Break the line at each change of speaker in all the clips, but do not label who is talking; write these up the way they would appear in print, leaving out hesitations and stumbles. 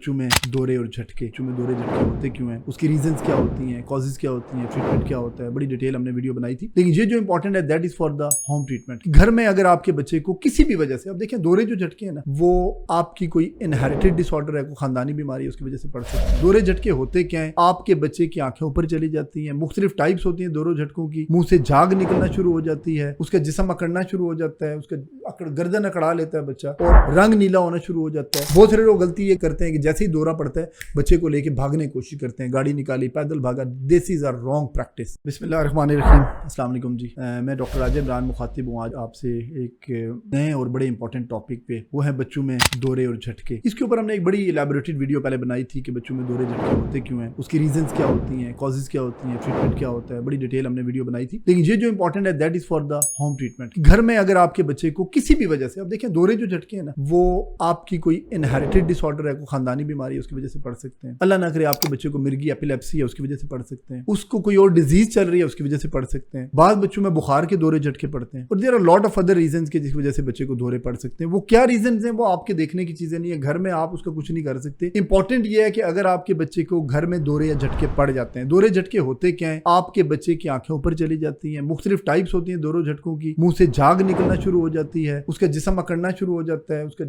बच्चों में दौरे और झटके होते क्यों हैं, उसकी रीजंस क्या होती हैं, कॉजेज क्या होती हैं, ट्रीटमेंट क्या होता है, बड़ी डिटेल हमने वीडियो बनाई थी। लेकिन ये जो इंपॉर्टेंट है that is for the home treatment. घर में अगर आपके बच्चे को किसी भी वजह से, अब देखें दौरे जो झटके हैं ना, वो आपकी कोई इनहेरिटेड डिसऑर्डर है, कोई खानदानी बीमारी है, उसकी वजह से पड़ सकते हैं। दौरे झटके होते क्या है, आपके बच्चे की आंखें ऊपर चली जाती हैं, मुख्तलिफ टाइप्स होती हैं दौरों झटकों की, मुंह से झाग निकलना शुरू हो जाती है, उसका जिस्म अकड़ना शुरू हो जाता है, उसका गर्दन अकड़ा लेता है बच्चा, और रंग नीला होना शुरू हो जाता है। बहुत सारे लोग गलती ये करते हैं कि जैसे ही दौरा पड़ता है बच्चे को लेके भागने की कोशिश करते हैं, गाड़ी निकाली, पैदल भागा। This is a wrong practice. बिस्मिल्लाहिर्रहमानिर्रहीम, अस्सलाम वालेकुम जी। मैं डॉक्टर राजेब इमरान मुखातिब हूँ आज आपसे एक नए और बड़े इंपॉर्टेंट टॉपिक पे, वो है बच्चों में दौरे और झटके। इसके ऊपर हमने एक बड़ी इलैबोरेटेड वीडियो पहले बनाई थी कि बच्चों में दौरे झटके होते क्यों हैं, उसकी रीजंस क्या होती हैं, कॉजेज क्या होती हैं, ट्रीटमेंट क्या होता है, बड़ी डिटेल हमने वीडियो बनाई थी। लेकिन ये जो इंपॉर्टेंट है that is for the home treatment. घर में अगर आपके बच्चे को किसी भी वजह से, अब देखें दौरे जो झटके हैं ना, वो आपकी कोई इनहेरिटेड डिसऑर्डर है, कोई खानदानी बीमारी है, उसकी वजह से पड़ सकते हैं। अल्लाह ना करे आपके बच्चे को मिर्गी एपिलेप्सी है, उसकी वजह से पड़ सकते हैं। उसको कोई और डिजीज चल रही है, उसकी वजह से पड़ सकते हैं। बाद बच्चों में बुखार के दौरे झटके पड़ते हैं, और there are lot of other reasons के जिसकी वजह से बच्चे को दौरे पड़ सकते हैं। वो क्या रीजंस हैं वो आपके देखने की चीजें नहीं है, घर में आप उसका कुछ नहीं कर सकते। इंपॉर्टेंट ये है कि अगर आपके बच्चे को घर में दौरे या झटके पड़ जाते हैं, दौरे झटके होते क्या है, आपके बच्चे की आंखें ऊपर चली जाती हैं, मुख्तलिफ टाइप्स होती हैं दौरों झटकों की, मुंह से झाग निकलना शुरू हो जाती है, उसका जिस्म अकड़ना शुरू हो जाता है, उसका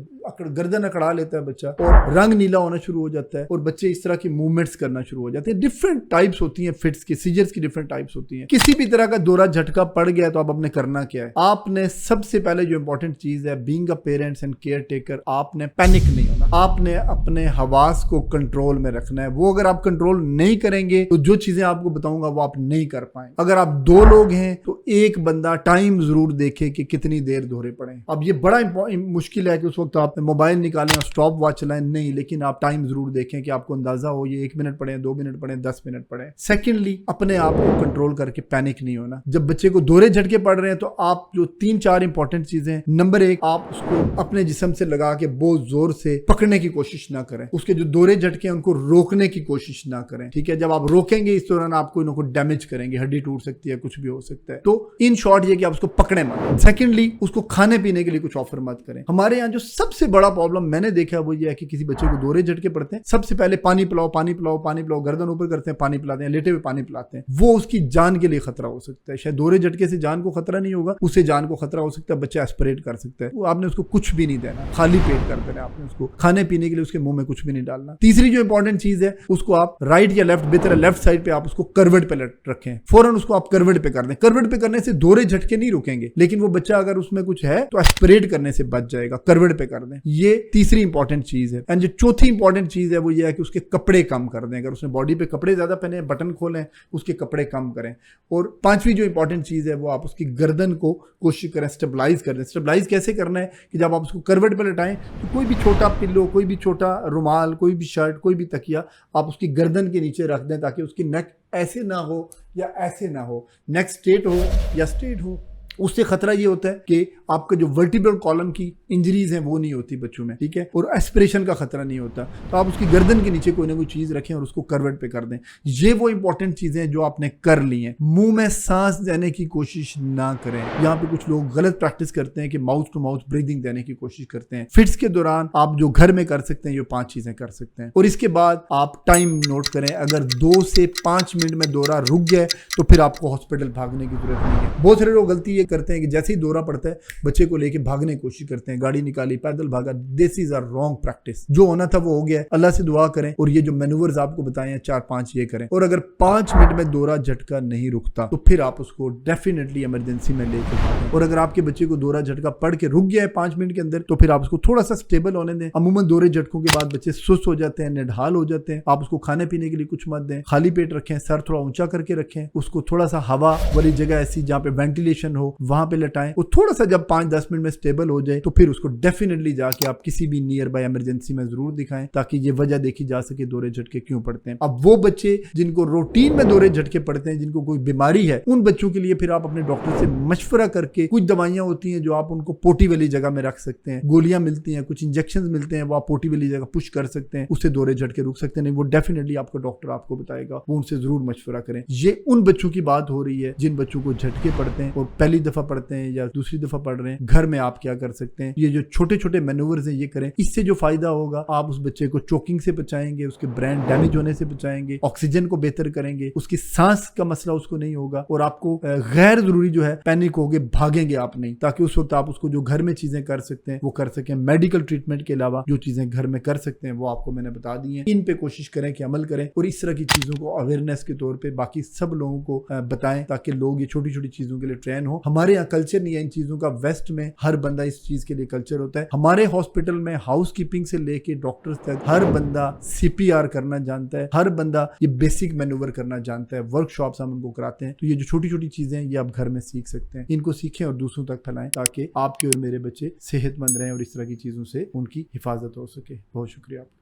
गर्दन अकड़ा लेता है बच्चा, और रंग नीला होना शुरू हो जाता है, और बच्चे इस तरह की मूवमेंट्स करना शुरू हो जाते हैं। डिफरेंट टाइप्स होती हैं फिट्स की, सीजर्स की डिफरेंट टाइप्स होती हैं। किसी भी तरह का दौरा झटका पड़ गया तो आपने करना क्या है, आपने सबसे पहले जो इंपॉर्टेंट चीज है, being a parents and care taker, आपने पैनिक नहीं होना, आपने अपने हवास को कंट्रोल में रखना है। वो अगर आप कंट्रोल नहीं करेंगे तो जो चीजें आपको बताऊंगा वो आप नहीं कर पाएंगे। अगर आप दो लोग हैं तो एक बंदा टाइम जरूर देखे कि कितनी देर दौरे पड़े। अब ये बड़ा मुश्किल है कि उस वक्त आप मोबाइल निकालें और स्टॉप वॉच चलाएं, नहीं, लेकिन आप टाइम जरूर देखें कि आपको अंदाजा हो ये 1 मिनट पड़े, 2 मिनट पड़े, 10 मिनट पड़े। सेकेंडली, अपने आप को कंट्रोल करके पैनिक नहीं होना। जब बच्चे को दौरे झटके पड़ रहे हैं तो आप जो 3-4 इंपॉर्टेंट चीजें, नंबर 1, आप उसको अपने जिस्म से लगा के बहुत जोर से पकड़ने की कोशिश ना करें। उसके जो दौरे झटके हैं उनको रोकने की कोशिश ना करें, ठीक है। जब आप रोकेंगे इस दौरान आप कोई ना कोई डैमेज करेंगे, हड्डी टूट सकती है, कुछ भी हो सकता है। तो इन शॉर्ट ये कि आप उसको पकड़े मत। सेकेंडली, उसको खाने पीने के लिए कुछ ऑफर मत करें। हमारे यहाँ जो सबसे बड़ा प्रॉब्लम मैंने देखा वो ये है कि किसी बच्चे को दौरे झटके पड़ते हैं, सबसे पहले पानी पिलाओ, पानी पिलाओ, पानी पिलाओ, गर्दन ऊपर करते हैं, पानी पिलाते हैं, लेटे हुए पानी पिलाते हैं। वो उसकी जान के लिए खतरा हो सकता है। शायद दौरे झटके से जान को खतरा नहीं होगा, उससे जान को खतरा हो सकता है, बच्चा एस्पिरेट कर सकता है। वो आपने उसको कुछ भी नहीं देना, खाली पेट कर देना आपने उसको, खाने पीने के लिए उसके मुंह में कुछ भी नहीं डालना। तीसरी जो इंपॉर्टेंट चीज है, उसको आप राइट या लेफ्ट, बेहतर लेफ्ट साइड पे आप उसको करवट पे रखें, फौरन उसको आप करवट पे कर दें। करवट पे करने से दौरे झटके नहीं रुकेंगे, लेकिन वो बच्चा अगर उसमें कुछ है तो एस्पिरेट करने से बच जाएगा। करवट पे कर दें, ये तीसरी इंपॉर्टेंट चीज है। एंड जो चौथी इंपॉर्टेंट चीज है वो ये है कि उसके कपड़े कम कर दें। अगर उसने बॉडी पे कपड़े ज्यादा पहने, बटन खोलें, उसके कपड़े कम करें। और पांचवी जो इंपॉर्टेंट चीज है वो आप उसकी गर्दन को कोशिश करें स्टेबलाइज कर दें। स्टेबलाइज कैसे करना है कि जब आप उसको करवट पे लटाएं तो कोई भी छोटा पिल्लो, कोई भी छोटा रुमाल, कोई भी शर्ट, कोई भी तकिया आप उसकी गर्दन के नीचे रख दें ताकि उसकी नेक ऐसे ना हो या ऐसे ना हो, नेक स्ट्रेट हो या स्ट्रेट हो। उससे खतरा ये होता है कि आपका जो वर्टिब्रल कॉलम की इंजरीज हैं वो नहीं होती बच्चों में, ठीक है, और एस्पिरेशन का खतरा नहीं होता। तो आप उसकी गर्दन के नीचे कोई ना कोई चीज रखें और उसको करवट पे कर दें। ये वो इंपॉर्टेंट चीजें जो आपने कर ली हैं। मुंह में सांस देने की कोशिश ना करें। यहाँ पे कुछ लोग गलत प्रैक्टिस करते हैं कि माउथ टू माउथ ब्रीदिंग देने की कोशिश करते हैं। फिट्स के दौरान आप जो घर में कर सकते हैं ये 5 चीजें कर सकते हैं, और इसके बाद आप टाइम नोट करें। अगर 2 से 5 मिनट में दौरा रुक गया तो फिर आपको हॉस्पिटल भागने की जरूरत नहीं है। बहुत सारे लोग गलती ये करते हैं कि जैसे ही दौरा पड़ता है बच्चे को लेके भागने की कोशिश करते हैं, गाड़ी निकाली, पैदल भागा। This is a wrong practice. जो होना था वो हो गया। अल्लाह से दुआ करें और ये जो मैनूवर्स आपको बताए हैं 4-5 ये करें। और अगर 5 मिनट में दौरा झटका नहीं रुकता तो फिर आप उसको डेफिनेटली इमरजेंसी में लेके भागें। और अगर आपके बच्चे को दौरा झटका पड़ के रुक गया है 5 मिनट के अंदर तो फिर आप उसको थोड़ा सा स्टेबल होने दें। अमूमन दौरे झटकों के बाद बच्चे सुस्त हो जाते हैं, निढाल हो जाते हैं। आप उसको खाने पीने के लिए कुछ मत दें, खाली पेट रखें, सर थोड़ा ऊंचा करके रखें, उसको थोड़ा सा हवा वाली जगह ऐसी जहाँ पे वेंटिलेशन हो वहां पे लटाएं। वो थोड़ा सा जब 5-10 मिनट में स्टेबल हो जाए तो फिर उसको डेफिनेटली जाके आप किसी भी नियर बाय इमरजेंसी में जरूर दिखाएं ताकि ये वजह देखी जा सके दौरे झटके क्यों पड़ते हैं। अब वो बच्चे जिनको रूटीन में दौरे झटके पड़ते हैं, जिनको कोई बीमारी है, उन बच्चों के लिए फिर आप अपने डॉक्टर से मशवरा करके, कुछ दवाइयां होती हैं जो आप उनको पोटी वाली जगह में रख सकते हैं, गोलियां मिलती हैं, कुछ इंजेक्शन मिलते हैं, वो आप पोटी वाली जगह पुश कर सकते हैं, उससे दौरे झटके रुक सकते हैं। नहीं वो डेफिनेटली आपका डॉक्टर आपको बताएगा, वो उनसे जरूर मशवरा करें। ये उन बच्चों की बात हो रही है जिन बच्चों को झटके पड़ते हैं। और पहली दफा पढ़ते हैं या दूसरी दफा पढ़ रहे हैं, घर में आप क्या कर सकते हैं, ये जो छोटे छोटे मैनूवर्स हैं ये करें। इससे जो फायदा होगा, आप उस बच्चे को चोकिंग से बचाएंगे, उसके ब्रेन डैमेज होने से बचाएंगे, ऑक्सीजन को बेहतर करेंगे, उसकी सांस का मसला उसको नहीं होगा, और आपको गैर जरूरी जो है पैनिक होगे, भागेंगे आप नहीं, ताकि उस वक्त आप उसको जो घर में चीजें कर सकते हैं वो कर सकें। मेडिकल ट्रीटमेंट के अलावा जो चीजें घर में कर सकते हैं वो आपको मैंने बता दी हैं। इन पे कोशिश करें कि अमल करें, और इस तरह की चीजों को अवेयरनेस के तौर पे बाकी सब लोगों को बताएं, ताकि लोग ये छोटी छोटी चीजों के लिए ट्रेन हो। हमारे यहाँ कल्चर नहीं है इन चीजों का, वेस्ट में हर बंदा इस चीज के लिए कल्चर होता है। हमारे हॉस्पिटल में हाउस कीपिंग से लेके डॉक्टर्स तक हर बंदा CPR करना जानता है, हर बंदा ये बेसिक मैनूवर करना जानता है। वर्कशॉप्स हम उनको कराते हैं। तो ये जो छोटी छोटी चीजें हैं ये आप घर में सीख सकते हैं, इनको सीखें और दूसरों तक फैलाएं, ताकि आपके और मेरे बच्चे सेहतमंद रहें और इस तरह की चीजों से उनकी हिफाजत हो सके। बहुत शुक्रिया आपका।